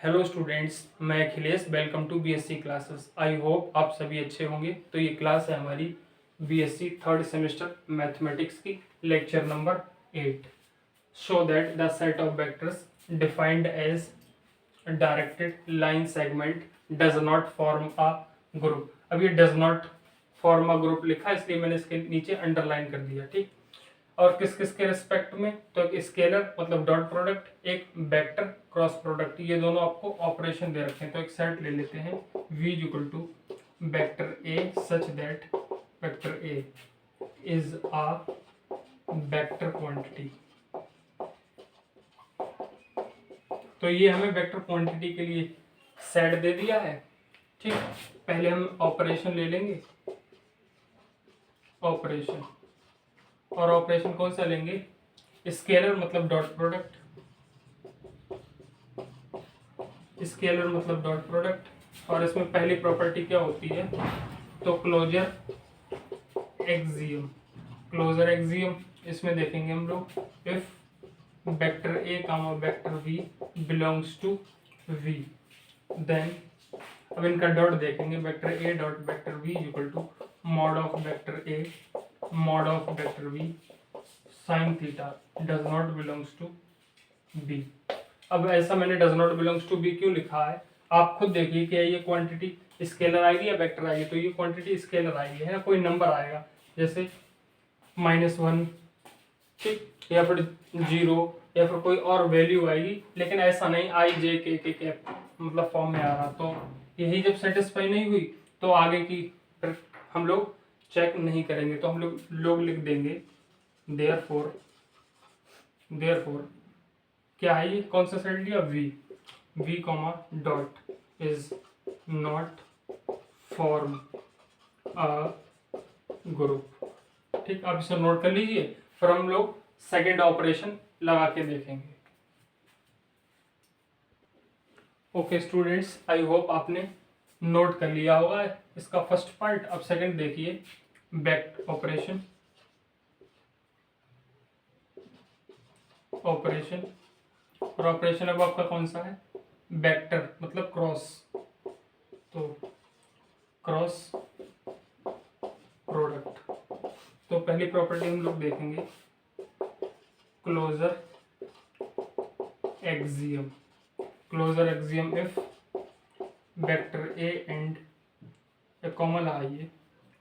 Hello students, मैं Akhilesh. Welcome to BSc classes. I hope आप सभी अच्छे होंगे। तो ये क्लास है हमारी बीएससी थर्ड सेमेस्टर मैथमेटिक्स की, lecture number 8। Show that the set of vectors defined as directed line segment does not form a group. अब ये does not form a group लिखा है, इसलिए मैंने इसके नीचे अंडरलाइन कर दिया। ठीक, और किस किस के रिस्पेक्ट में? तो एक स्केलर मतलब डॉट प्रोडक्ट, एक वेक्टर क्रॉस प्रोडक्ट, ये दोनों आपको ऑपरेशन दे रखे हैं। तो एक सेट ले लेते हैं, v equal to vector A such that vector A is a vector quantity. तो ये हमें वेक्टर क्वांटिटी के लिए सेट दे दिया है। ठीक, पहले हम ऑपरेशन ले लेंगे, ऑपरेशन। और ऑपरेशन कौन सा लेंगे? स्केलर मतलब डॉट प्रोडक्ट, स्केलर मतलब डॉट प्रोडक्ट। और इसमें पहली प्रॉपर्टी क्या होती है? तो क्लोजर एक्सियम, क्लोजर एक्सियम। इसमें देखेंगे हम लोग, if vector A comma vector V belongs to V, then अब इनका डॉट देखेंगे, vector A dot vector V equal to mod of vector A mod of vector V sine theta does not belongs to B. अब ऐसा मैंने does not belongs to B क्यों लिखा है? आप खुद देखिए कि ये क्वांटिटी स्केलर आएगी या वेक्टर आएगी। तो ये क्वांटिटी स्केलर आएगी, है ना, कोई नंबर आएगा जैसे -1, ठीक, या फिर 0, या फिर कोई और वैल्यू आएगी। लेकिन ऐसा नहीं आई जे के कैप मतलब फॉर्म में आ रहा। तो यही जब सेटिस्फाई नहीं हुई तो आगे की फिर हम लोग चेक नहीं करेंगे। तो हम लोग लिख देंगे देयरफॉर क्या है, ये कौन सा सेट लिया? v comma dot is not form a group. ठीक, आप इसे नोट कर लीजिए, फिर हम लोग सेकेंड ऑपरेशन लगा के देखेंगे। ओके स्टूडेंट्स, आई होप आपने नोट कर लिया होगा इसका फर्स्ट पार्ट। अब सेकेंड देखिए, बैक ऑपरेशन। और ऑपरेशन अब आपका कौन सा है? वेक्टर मतलब क्रॉस, तो क्रॉस प्रोडक्ट। तो पहली प्रॉपर्टी हम लोग देखेंगे, closure axiom. Closure axiom if vector A and comma आइए,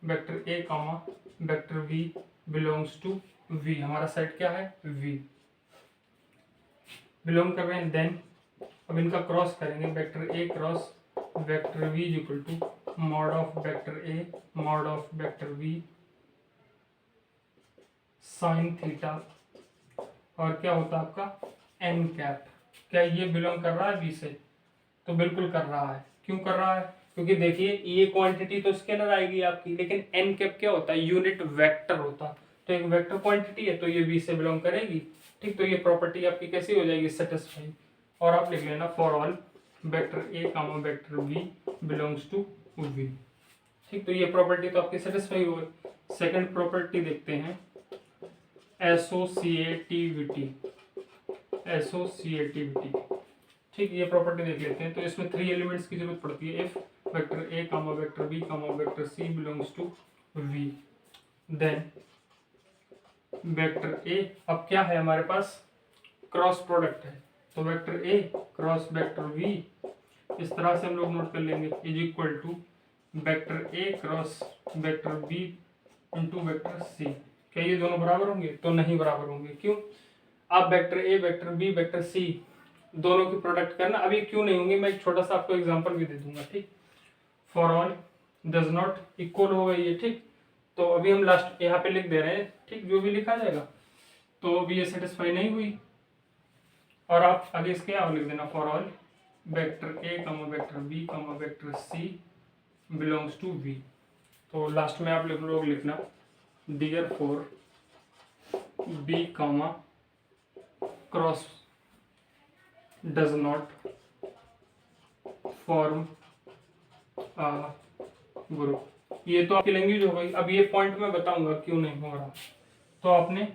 vector A comma vector V belongs to V. हमारा सेट क्या है? वी बिलोंग कर रहे हैं। देन अब इनका क्रॉस करेंगे, vector A cross vector V equal to mod of vector A mod of vector V sine theta. और क्या होता है आपका? N cap. क्या ये बिलोंग कर रहा है वी से? तो बिल्कुल कर रहा है। क्यों कर रहा है? क्योंकि देखिए ये क्वांटिटी तो स्केलर आएगी आपकी, लेकिन एन कैप क्या होता है? यूनिट वेक्टर होता है। तो एक वेक्टर क्वांटिटी है तो ये वी से बिलोंग करेगी। ठीक, तो ये प्रॉपर्टी आपकी कैसी हो जाएगी? सेटिस्फाई। और आप लिख लेना for all vector A comma vector V belongs to V. ठीक, तो ये प्रॉपर्टी तो आपकी सेटिस्फाई हो गई। सेकंड प्रॉपर्टी देखते हैं, एसोसिएटिविटी। ठीक, ये प्रॉपर्टी देख लेते हैं। तो इसमें 3 एलिमेंट्स की जरूरत पड़ती है, if vector A comma vector B comma vector C belongs to V, then vector A अब क्या है हमारे पास? क्रॉस प्रोडक्ट है। तो vector A cross vector V, इस तरह से हम लोग नोट कर लेंगे, is equal to vector A cross vector B into vector C. क्या ये दोनों बराबर होंगे? तो नहीं बराबर होंगे। क्यों? आप vector A vector B vector C दोनों की प्रोडक्ट करना। अभी क्यों नहीं होंगे, मैं एक छोटा सा आपको एग्जांपल भी दे दूंगा। ठीक, for all does not equal हो गई है। ठीक, तो अभी हम लास्ट यहाँ पे लिख दे रहे हैं, ठीक, जो भी लिखा जाएगा। तो अभी ये सेटिस्फाई नहीं हुई, और आप आगे इसके आप लिख देना for all vector A comma vector B comma vector C belongs to V. तो लास्ट में आप लोग लिखना therefore B comma cross does not form a group. ये तो आपकी लैंग्वेज हो गई। अब ये पॉइंट मैं बताऊंगा क्यों नहीं हो रहा। तो आपने,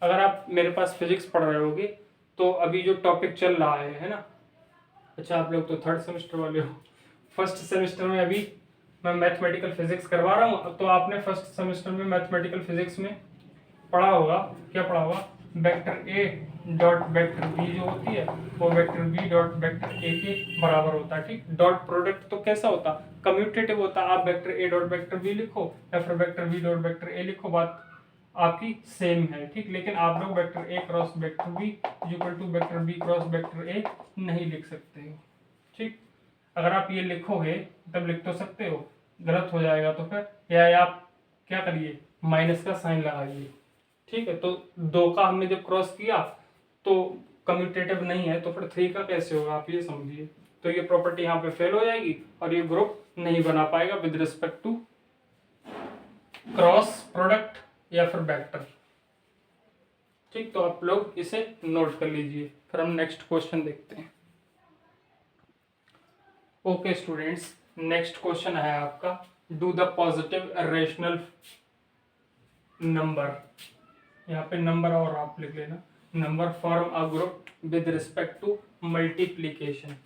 अगर आप मेरे पास फिजिक्स पढ़ रहे होगे तो अभी जो टॉपिक चल रहा है ना, अच्छा, आप लोग तो थर्ड सेमेस्टर वाले हो। फर्स्ट सेमेस्टर में अभी मैं मैथमेटिकल फिजिक्स करवा रहा हूँ, तो आपने फर्स्ट सेमेस्टर में मैथमेटिकल फिजिक्स में पढ़ा होगा, क्या पढ़ा होगा, vector A dot vector B जो होती है वो vector B dot vector A के बराबर होता है। ठीक, डॉट प्रोडक्ट तो कैसा होता, कम्यूटेटिव होता, आप vector A dot vector B लिखो या फिर vector B dot vector A लिखो, बात आपकी सेम है। ठीक, लेकिन आप लोग vector A cross vector B equal to vector B cross vector A नहीं लिख सकते हो। ठीक, अगर आप ये लिखोगे तब लिख तो सकते हो, गलत हो जाएगा तो फिर या आप क्या करिए, माइनस का साइन लगाइए। ठीक है, तो 2 का हमने जब क्रॉस किया तो कम्यूटेटिव नहीं है, तो फिर 3 का कैसे होगा, आप ये समझिए। तो ये प्रॉपर्टी यहाँ पे फेल हो जाएगी और ये ग्रुप नहीं बना पाएगा with respect to cross product या फिर वेक्टर। ठीक, तो आप लोग इसे नोट कर लीजिए। फिर हम नेक्स्ट क्वेश्चन देखते हैं। ओके स्टूडेंट्स, नेक्स्ट क्वेश्चन है आपका, do the positive rational number, यहाँ पे नंबर और आप लिख लेना, number form a group with respect to multiplication.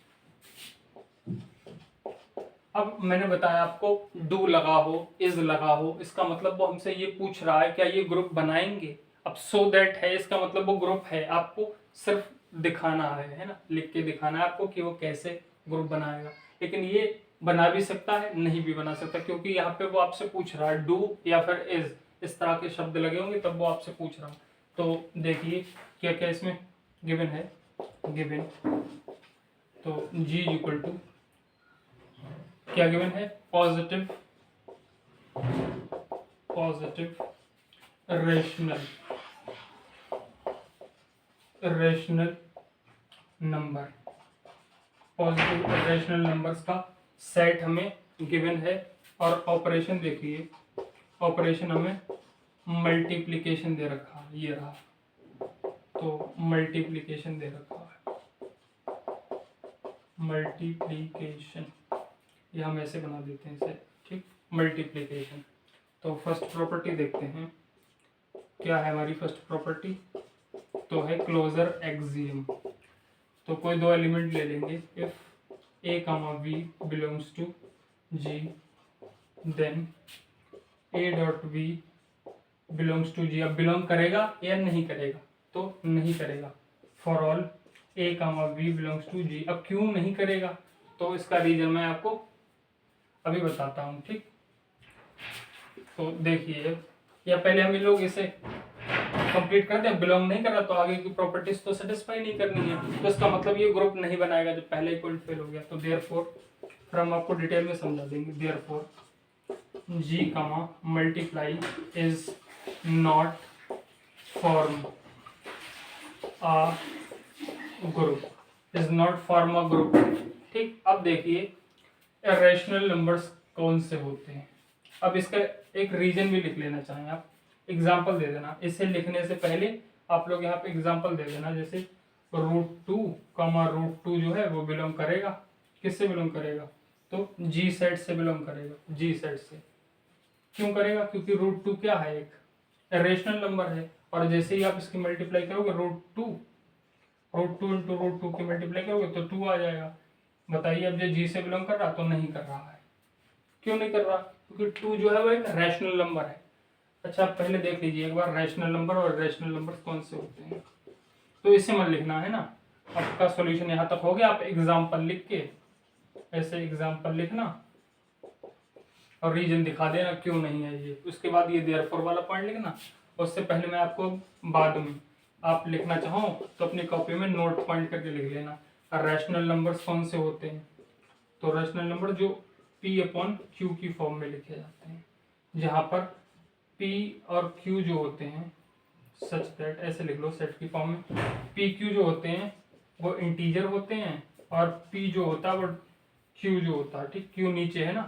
अब मैंने बताया आपको डू लगा हो, इज लगा हो, इसका मतलब वो हमसे ये पूछ रहा है क्या ये ग्रुप बनाएंगे। अब सो दैट है, इसका मतलब वो ग्रुप है, आपको सिर्फ दिखाना है ना, लिख के दिखाना है आपको कि वो कैसे ग्रुप बनाएगा। लेकिन ये बना भी सकता है, नहीं भी बना सकता, क्योंकि यहाँ पे वो आपसे पूछ रहा है डू या फिर इज, इस तरह के शब्द लगे होंगे तब वो आपसे पूछ रहा है। तो देखिए क्या क्या इसमें गिवन है, गिवन तो जी इक्वल टू क्या गिवन है, positive rational number, positive rational numbers का सेट हमें गिवन है। और ऑपरेशन देखिए, ऑपरेशन हमें मल्टीप्लिकेशन दे रखा है, ये रहा, तो मल्टीप्लिकेशन दे रखा है, मल्टीप्लिकेशन, ये हम ऐसे बना देते हैं इसे। ठीक, मल्टीप्लिकेशन। तो फर्स्ट प्रॉपर्टी देखते हैं, क्या है हमारी फर्स्ट प्रॉपर्टी, तो है क्लोजर एक्सियम। तो कोई 2 एलिमेंट ले लेंगे, if A comma V belongs to G then A dot V belongs to G. अब बिलोंग करेगा या नहीं करेगा, तो नहीं करेगा। For all A comma V belongs to G. अब क्यों नहीं करेगा, तो इसका रीजन मैं आपको अभी बताता हूँ। ठीक, तो देखिए, या पहले हम लोग इसे कंप्लीट कर दें, बिलोंग नहीं कर रहा तो आगे की प्रॉपर्टीज तो सेटिस्फाई नहीं करनी है, तो इसका मतलब ये ग्रुप नहीं बनाएगा जब पहले पॉइंट फेल हो गया। तो देयरफॉर, फिर हम आपको डिटेल में समझा देंगे, therefore G comma multiply is not form a group, is not form a group. ठीक, अब देखिए इरेशनल नंबर्स कौन से होते हैं। अब इसका एक रीजन भी लिख लेना चाहें आप, एग्जाम्पल दे देना, इसे लिखने से पहले आप लोग यहाँ पे एग्जाम्पल दे देना, जैसे √2 कामा √2 जो है वो बिलोंग करेगा, किससे बिलोंग करेगा, तो जी सेट से बिलोंग करेगा, जी सेट से। क्यों करेगा, क्योंकि √2 क्या है, एक रेशनल नंबर है, और जैसे ही आप इसकी मल्टीप्लाई करोगे √2 इंटू √2 की मल्टीप्लाई करोगे तो 2 आ जाएगा। बताइए, अब जो जी से बिलोंग कर रहा तो नहीं कर रहा है, क्यों नहीं कर रहा, क्योंकि 2 जो है वो एक रैशनल नंबर है। अच्छा, आप पहले देख लीजिए एक बार रैशनल नंबर और इरेशनल नंबर कौन से होते हैं, तो इसे मत लिखना है ना। आपका सॉल्यूशन यहाँ तक हो गया, आप एग्जाम्पल लिख के ऐसे एग्जाम्पल लिखना और रीजन दिखा देना क्यों नहीं है ये, उसके बाद ये देयरफॉर वाला पॉइंट लिखना। उससे पहले मैं आपको बाद में आप लिखना चाहो तो अपनी कॉपी में नोट पॉइंट करके लिख लेना, रैशनल नंबर्स कौन से होते हैं, तो रैशनल नंबर जो P/Q की फॉर्म में लिखे जाते हैं, जहाँ पर P और Q जो होते हैं सच दैट, ऐसे लिख लो सेट की फॉर्म में, PQ जो होते हैं वो इंटीजर होते हैं और P जो होता है वो Q जो होता है, ठीक, Q नीचे है ना,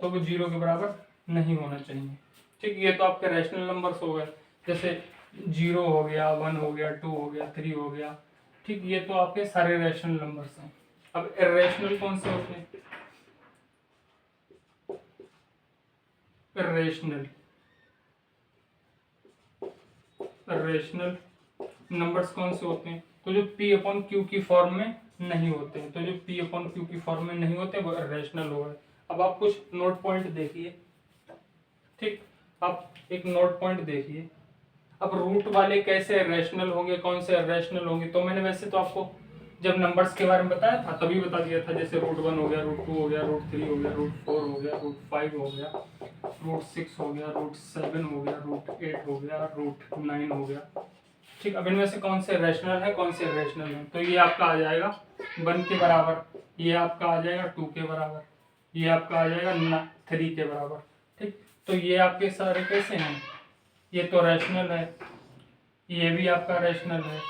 तो वो 0 के बराबर नहीं होना चाहिए। ठीक, ये तो आपके रैशनल नंबर्स हो गए, जैसे 0 हो गया, 1 हो गया, 2 हो गया, 3 हो गया। ठीक, ये तो आपके सारे रैशनल नंबर्स हैं। अब इरेशनल कौन से होते हैं, रेशनल नंबर्स कौन से होते हैं, तो जो P अपॉन Q की फॉर्म में नहीं होते हैं, तो जो P अपॉन Q की फॉर्म में नहीं होते वो इरेशनल हो गए। अब आप कुछ नोट पॉइंट देखिए, ठीक, आप एक नोट पॉइंट देखिए। अब रूट वाले कैसे रैशनल होंगे, कौन से रैशनल होंगे, तो मैंने वैसे तो आपको जब नंबर्स के बारे में बताया था तभी बता दिया था, जैसे √1 हो गया, √2 हो गया, √3 हो गया, √4 हो गया, √5 हो गया, √6 हो गया, √7 हो गया, √8 हो गया, √9 हो गया। ठीक, अब इनमें से कौन से रैशनल है, कौन से रैशनल है, तो ये आपका आ जाएगा 1 के बराबर, ये आपका आ जाएगा 2 के बराबर, ये आपका आ जाएगा 3 के बराबर। ठीक, तो ये आपके सारे कैसे हैं, ये तो रैशनल है, ये भी आपका रैशनल है,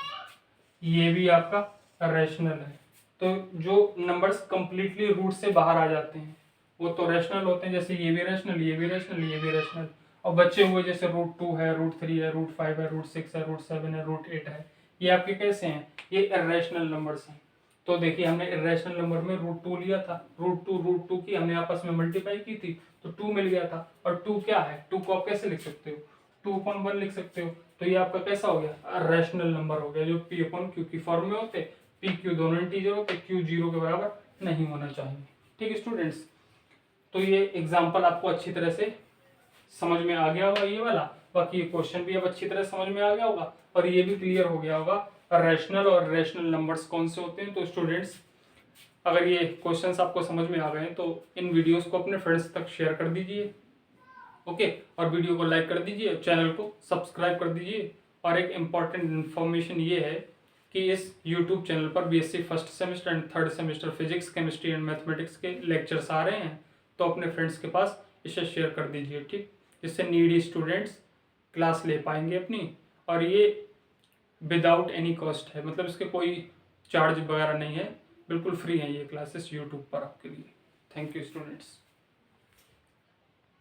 ये भी आपका रैशनल है। तो जो नंबर्स कंप्लीटली रूट से बाहर आ जाते हैं वो तो रैशनल होते हैं, जैसे ये भी रैशनल, ये भी रैशनल, ये भी रैशनल। और बचे हुए जैसे √2 है, √3 है, √5 है, √6 है, √7 है, √8 है, ये आपके कैसे हैं, ये इर्रेशनल नंबर्स हैं। तो देखिए हमने इर्रेशनल नंबर में √2 लिया था, √2 की हमने आपस में मल्टीप्लाई की थी तो 2 मिल गया था। और 2 क्या है, 2 को आप कैसे लिख सकते हो, 2/1 लिख सकते हो। तो ये आपका कैसा हो गया, रैशनल नंबर हो गया, जो P/Q की फॉर्म में होते, PQ दोनों इंटीजर होते, Q 0 के बराबर नहीं होना चाहिए। ठीक है स्टूडेंट्स, तो ये एग्जाम्पल आपको अच्छी तरह से समझ में आ गया होगा ये वाला, बाकी ये क्वेश्चन भी अब अच्छी तरह समझ में आ गया होगा और ये भी क्लियर हो गया होगा रैशनल और रेशनल नंबर्स कौन से होते हैं। तो स्टूडेंट्स अगर ये क्वेश्चंस आपको समझ में आ गए तो इन वीडियोस को अपने फ्रेंड्स तक शेयर कर दीजिए, ओके, और वीडियो को लाइक कर दीजिए, चैनल को सब्सक्राइब कर दीजिए। और एक इम्पॉर्टेंट इन्फॉर्मेशन ये है कि इस यूट्यूब चैनल पर BSc first semester and third semester physics, chemistry and mathematics के लेक्चर्स आ रहे हैं, तो अपने फ्रेंड्स के पास इसे शेयर कर दीजिए, ठीक, जिससे नीडी स्टूडेंट्स क्लास ले पाएंगे अपनी। और ये विदाउट एनी कॉस्ट है, मतलब इसके कोई चार्ज वगैरह नहीं है, बिल्कुल फ्री है ये क्लासेस यूट्यूब पर आपके लिए। Thank you students.